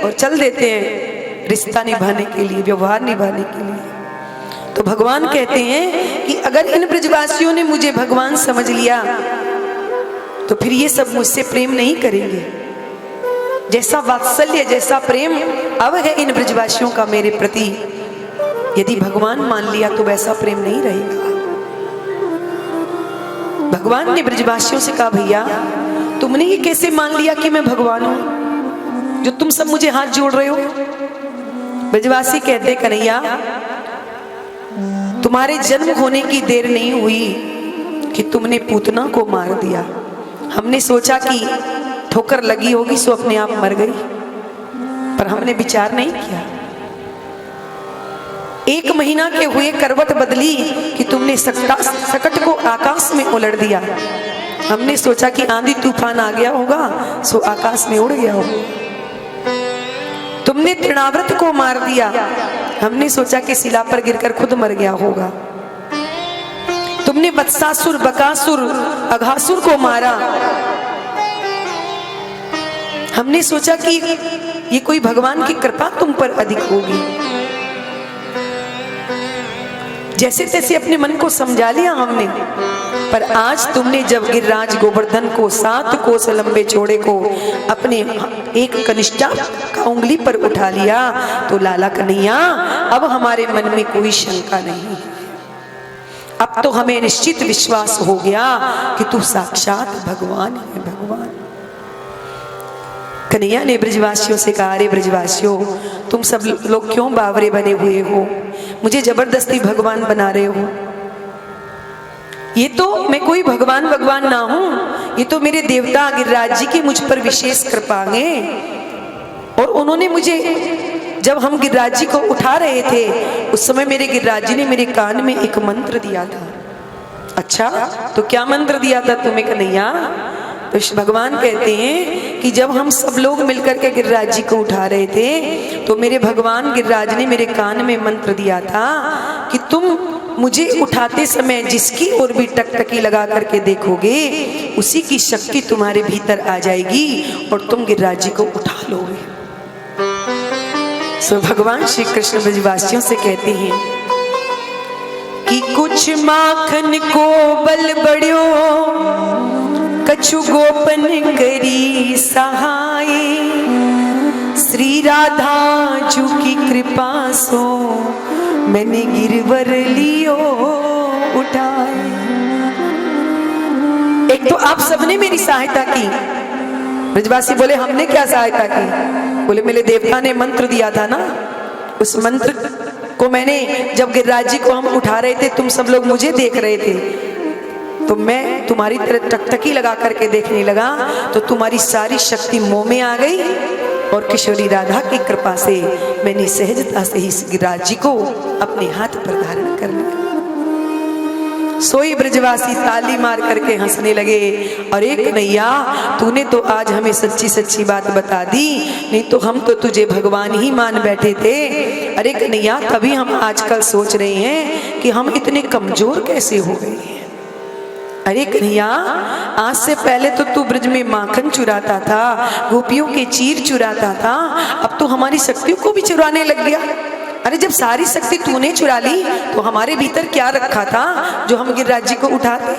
और चल देते हैं रिश्ता निभाने के लिए, व्यवहार निभाने के लिए। तो भगवान कहते हैं कि अगर इन ब्रजवासियों ने मुझे भगवान समझ लिया तो फिर ये सब मुझसे प्रेम नहीं करेंगे। जैसा वात्सल्य, जैसा प्रेम अब है इन ब्रजवासियों का मेरे प्रति, यदि भगवान मान लिया तो वैसा प्रेम नहीं रहेगा। भगवान ने ब्रजवासियों से कहा, भैया तुमने ये कैसे मान लिया कि मैं भगवान हूं जो तुम सब मुझे हाथ जोड़ रहे हो? ब्रजवासी कहते, कन्हैया तुम्हारे जन्म होने की देर नहीं हुई कि तुमने पूतना को मार दिया। हमने सोचा कि ठोकर लगी होगी सो अपने आप मर गई, पर हमने विचार नहीं किया। 1 महीना के हुए करवट बदली कि तुमने सकट को आकाश में उलट दिया। हमने सोचा कि आंधी तूफान आ गया होगा सो आकाश में उड़ गया होगा। तुमने तृणाव्रत को मार दिया, हमने सोचा कि शिला पर गिरकर खुद मर गया होगा। तुमने वत्सासुर, बकासुर, अघासुर को मारा, हमने सोचा कि ये कोई भगवान की कृपा तुम पर अधिक होगी। जैसे तैसे अपने मन को समझा लिया हमने, पर आज तुमने जब गिरिराज गोवर्धन को 7 कोस लंबे चौड़े को अपने एक कनिष्ठा का उंगली पर उठा लिया तो लाला कन्हैया अब हमारे मन में कोई शंका नहीं। अब तो हमें निश्चित विश्वास हो गया कि तू साक्षात भगवान है। भगवान कन्हैया ने ब्रजवासियों से कहा, अरे ब्रजवासियों तुम सब लोग क्यों बावरे बने हुए हो? मुझे जबरदस्ती भगवान बना रहे हो। ये तो मैं कोई भगवान ना हूं, ये तो मेरे देवता गिरिराज जी की मुझ पर विशेष कृपा है। और उन्होंने मुझे, जब हम गिरिराज जी को उठा रहे थे उस समय मेरे गिरिराज जी ने मेरे कान में एक मंत्र दिया था। अच्छा, तो क्या मंत्र दिया था तुम्हें कन्हैया? तो भगवान कहते हैं कि जब हम सब लोग मिलकर के गिरिराज जी को उठा रहे थे तो मेरे भगवान गिरिराज ने मेरे कान में मंत्र दिया था कि तुम मुझे उठाते समय जिसकी ओर भी टकटकी लगा करके देखोगे उसी की शक्ति तुम्हारे भीतर आ जाएगी और तुम गिरिराज जी को उठा लोगे। सो भगवान श्री कृष्ण ब्रजवासियों से कहते हैं कि कुछ माखन को बल बढ़ियो, कछु गोपन करी सहाय, श्री राधा जू की कृपा सो मैंने गिरवर लियो उठाए। एक तो आप सबने मेरी सहायता की। ब्रजवासी बोले हमने क्या सहायता की? बोले मेरे देवता ने मंत्र दिया था ना, उस मंत्र को मैंने जब गिरिराज जी को हम उठा रहे थे, तुम सब लोग मुझे देख रहे थे, तो मैं तुम्हारी तरह टकटकी लगा करके देखने लगा, तो तुम्हारी सारी शक्ति मोह में आ गई और किशोरी राधा की कृपा से मैंने सहजता से ही गिरिराज जी को अपने हाथ पर धारण कर लिया। सोई ब्रजवासी ताली मार करके हंसने लगे। और एक नैया तूने तो आज हमें सच्ची सच्ची बात बता दी, नहीं तो हम तो तुझे भगवान ही मान बैठे थे। अरे कन्हैया तभी हम आजकल सोच रहे हैं कि हम इतने कमजोर कैसे हो गए हैं। अरे कन्हैया आज से पहले तो तू ब्रज में माखन चुराता था, गोपियों के चीर चुराता था, अब तो हमारी शक्तियों को भी चुराने लग गया। अरे जब सारी शक्ति तूने चुरा ली तो हमारे भीतर क्या रखा था जो हम गिरिराज जी को उठाते?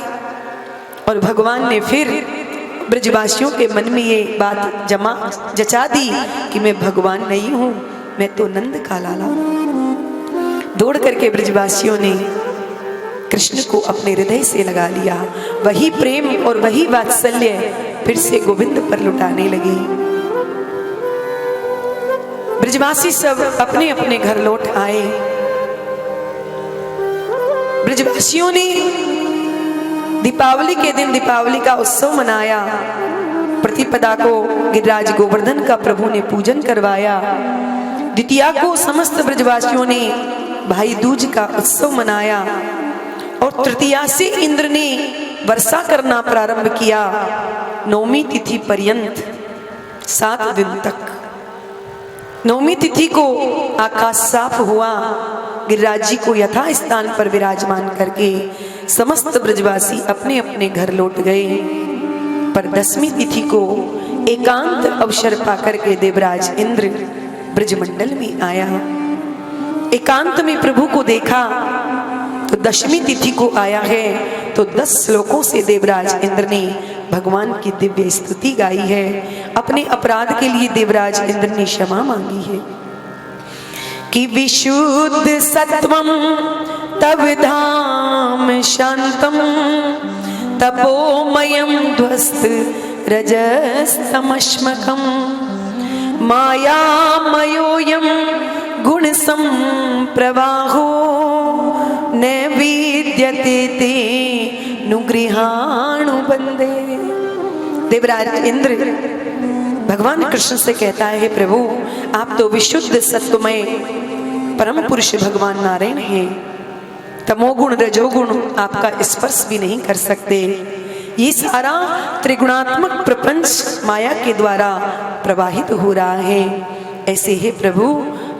और भगवान ने फिर ब्रजवासियों के मन में ये बात जचा दी कि मैं भगवान नहीं हूं, मैं तो नंद का लाला। दौड़ करके ब्रजवासियों ने कृष्ण को अपने हृदय से लगा लिया। वही प्रेम और वही वात्सल्य फिर से गोविंद पर लुटाने लगे। ब्रजवासी सब अपने अपने घर लौट आए। ब्रजवासियों ने दीपावली के दिन दीपावली का उत्सव मनाया। प्रतिपदा को गिरिराज गोवर्धन का प्रभु ने पूजन करवाया। द्वितीया को समस्त ब्रजवासियों ने भाई दूज का उत्सव मनाया। और तृतीया से इंद्र ने वर्षा करना प्रारंभ किया। नौमी तिथि पर्यंत 7 दिन तक। नौमी तिथि को आकाश साफ हुआ। गिरिराज जी को यथा स्थान पर विराजमान करके समस्त ब्रजवासी अपने अपने घर लौट गए। पर 10वीं तिथि को एकांत अवसर पाकर के देवराज इंद्र ब्रजमंडल में आया। एकांत में प्रभु को देखा तो 10वीं तिथि को आया है तो 10 श्लोकों से देवराज इंद्र ने भगवान की दिव्य स्तुति गाई है। अपने अपराध के लिए देवराज इंद्र ने क्षमा मांगी है कि विशुद्ध सत्वम तव धाम शांतम तपोमयम ध्वस्त रजस्तमश्मकम मायामयोयम गुण संप्रवाहो नैवेद्यते ते नुगृहाणु बंदे। देवराज इंद्र भगवान कृष्ण से कहता है, प्रभु आप तो विशुद्ध सत्वमय परम पुरुष भगवान नारायण हैं, तमोगुण रजोगुण आपका स्पर्श भी नहीं कर सकते। ये सारा त्रिगुणात्मक प्रपंच माया के द्वारा प्रवाहित हो रहा है। ऐसे ही प्रभु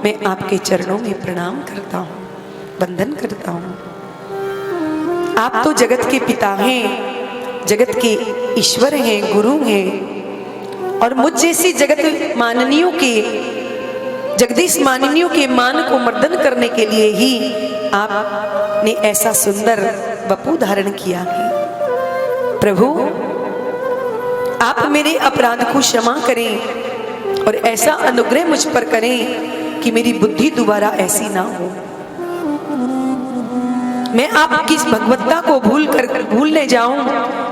मैं आपके चरणों में प्रणाम करता हूँ, वंदन करता हूँ। आप तो जगत के पिता हैं, जगत के ईश्वर हैं, गुरु हैं, और मुझ जैसी जगत माननियों के जगदीश माननियों के मान को मर्दन करने के लिए ही आपने ऐसा सुंदर वपु धारण किया है। प्रभु आप मेरे अपराध को क्षमा करें और ऐसा अनुग्रह मुझ पर करें कि मेरी बुद्धि दोबारा ऐसी ना हो। मैं आपकी भगवत्ता को भूलने जाऊं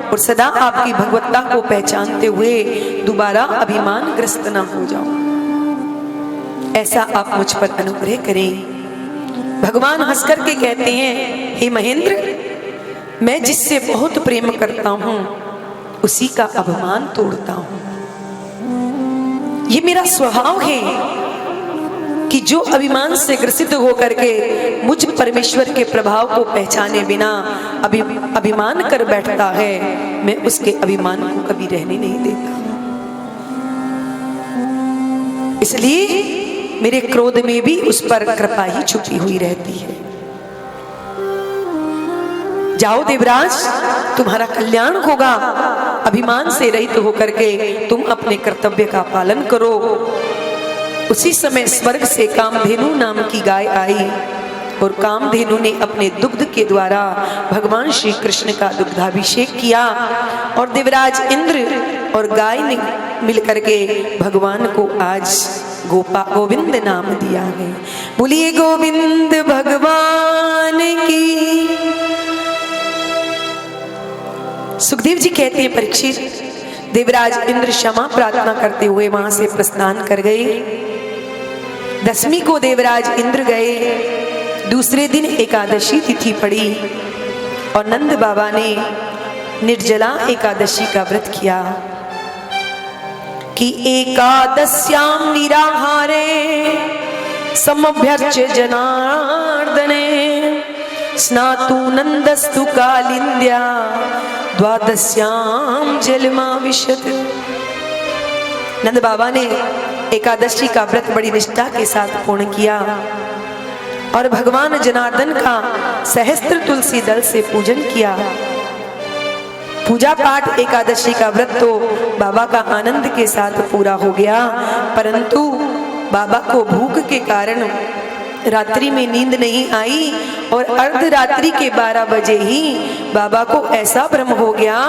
और सदा आपकी भगवत्ता को पहचानते हुए दोबारा अभिमानग्रस्त ना हो जाऊं। ऐसा आप मुझ पर अनुग्रह करें। भगवान हंस करके कहते हैं, हे महेंद्र, मैं जिससे बहुत प्रेम करता हूं उसी का अभिमान तोड़ता हूं। ये मेरा स्वभाव है कि जो अभिमान से ग्रसित होकर के मुझ परमेश्वर के प्रभाव को पहचाने बिना अभिमान कर बैठता है, मैं उसके अभिमान को कभी रहने नहीं देता। इसलिए मेरे क्रोध में भी उस पर कृपा ही छुपी हुई रहती है। जाओ देवराज, तुम्हारा कल्याण होगा। अभिमान से रहित होकर के तुम अपने कर्तव्य का पालन करो। उसी समय स्वर्ग से कामधेनु नाम की गाय आई और कामधेनु ने अपने दुग्ध के द्वारा भगवान श्री कृष्ण का दुग्धाभिषेक किया और देवराज इंद्र और गाय ने मिलकर के भगवान को आज गोविंद नाम दिया है। बोलिए गोविंद भगवान की। सुखदेव जी कहते हैं परीक्षित, देवराज इंद्र क्षमा प्रार्थना करते हुए वहां से प्रस्थान कर गए। दसवीं को देवराज इंद्र गए। दूसरे दिन एकादशी तिथि पड़ी और नंद बाबा ने निर्जला एकादशी का व्रत किया कि एकादश्याम निराहारे समभ्यर्च्य जनार्दने स्नातु नंदस्तु कालिंद्या द्वादश्याम जलमाविशत। नंद बाबा ने एकादशी का व्रत बड़ी निष्ठा के साथ पूर्ण किया और भगवान जनार्दन का सहस्त्र तुलसी दल से पूजन किया। पूजा पाठ एकादशी का व्रत तो बाबा का आनंद के साथ पूरा हो गया, परंतु बाबा को भूख के कारण रात्रि में नींद नहीं आई और अर्धरात्रि के 12 बजे ही बाबा को ऐसा भ्रम हो गया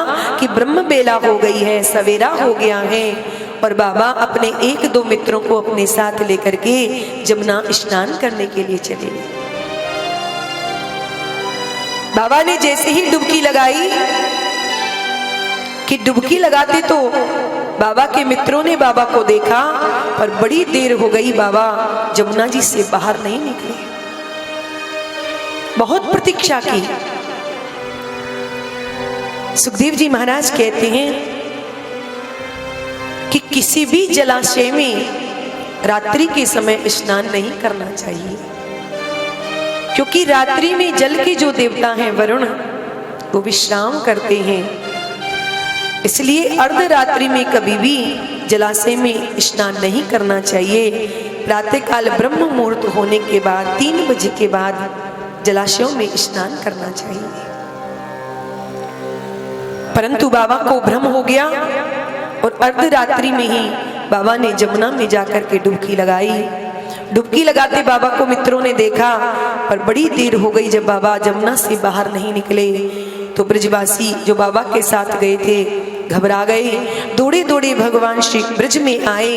कि ब्रह्म बेला हो गई है, सवेरा हो गया है। और बाबा अपने 1-2 मित्रों को अपने साथ लेकर के जमुना स्नान करने के लिए चले गए। बाबा ने जैसे ही डुबकी लगाई कि डुबकी लगाते तो बाबा के मित्रों ने बाबा को देखा, पर बड़ी देर हो गई, बाबा जमुना जी से बाहर नहीं निकले। बहुत प्रतीक्षा की। सुखदेव जी महाराज कहते हैं कि किसी भी जलाशय में रात्रि के समय स्नान नहीं करना चाहिए, क्योंकि रात्रि में जल के जो देवता हैं वरुण, वो विश्राम करते हैं। इसलिए अर्धरात्रि में कभी भी जलाशय में स्नान नहीं करना चाहिए। प्रातःकाल ब्रह्म मुहूर्त होने के बाद 3 बजे के बाद जलाशयों में स्नान करना चाहिए। परंतु बाबा को भ्रम हो गया और अर्धरात्रि में ही बाबा ने जमुना में जाकर के डुबकी लगाई। डुबकी लगाते बाबा को मित्रों ने देखा, पर बड़ी देर हो गई। जब बाबा जमुना से बाहर नहीं निकले तो ब्रजवासी जो बाबा के साथ गए थे घबरा गए। दौड़े दौड़े भगवान श्री ब्रज में आए।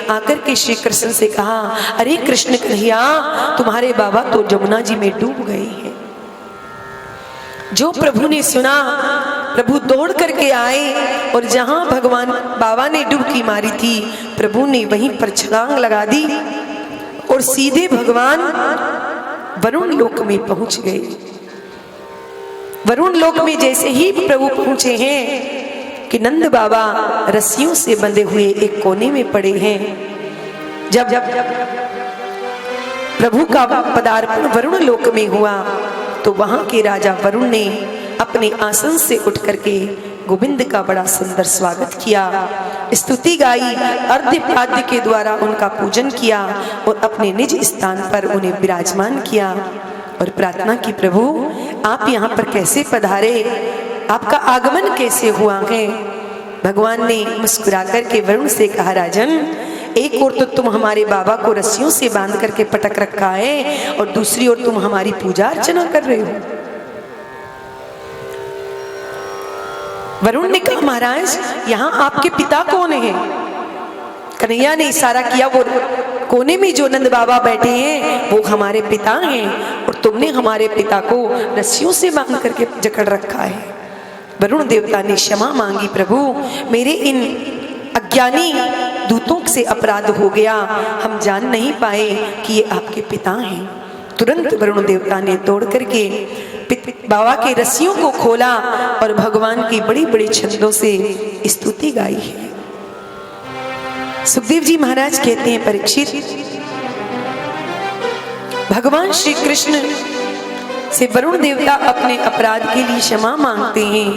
आकर के श्री कृष्ण से कहा, अरे कृष्ण कन्हैया, तुम्हारे बाबा तो जमुना जी में डूब गए हैं। जो प्रभु ने सुना, प्रभु दौड़ करके आए और जहां भगवान बाबा ने डुबकी मारी थी, प्रभु ने वहीं पर छलांग लगा दी और सीधे भगवान वरुण लोक में पहुंच गए। वरुण लोक में जैसे ही प्रभु पहुंचे हैं कि नंद बाबा रस्सियों से बंधे हुए एक कोने में पड़े हैं। जब प्रभु का पदार्पण वरुण लोक में हुआ तो वहां के राजा वरुण ने अपने आसन से उठ करके गोविंद का बड़ा सुंदर स्वागत किया, स्तुति गाई, अर्ध्य पाद्य के द्वारा उनका पूजन किया और अपने निज स्थान पर उन्हें विराजमान किया और प्रार्थना की, प्रभु आप यहाँ पर कैसे पधारे, आपका आगमन कैसे हुआ है। भगवान ने मुस्कुरा करके वरुण से कहा, राजन, एक ओर तो तुम हमारे बाबा को रस्सियों से बांध करके पटक रखा है और दूसरी ओर तुम हमारी पूजा अर्चना कर रहे हो। वरुण ने कहा, महाराज यहाँ आपके पिता कौन है? कन्हैया ने इशारा किया, वो कोने में जो नंद बाबा बैठे हैं वो हमारे पिता हैं और तुमने हमारे पिता को रस्सियों से बांध करके जकड़ रखा है। वरुण देवता ने क्षमा मांगी, प्रभु मेरे इन अज्ञानी दूतों से अपराध हो गया, हम जान नहीं पाए कि ये आपके पिता हैं। तुरंत वरुण देवता ने तोड़ करके बाबा के रस्सियों को खोला और भगवान की बड़ी बड़ी छंदों से स्तुति गाई है। सुखदेव जी महाराज कहते हैं, परीक्षित, भगवान श्री कृष्ण से वरुण देवता अपने अपराध के लिए क्षमा मांगते हैं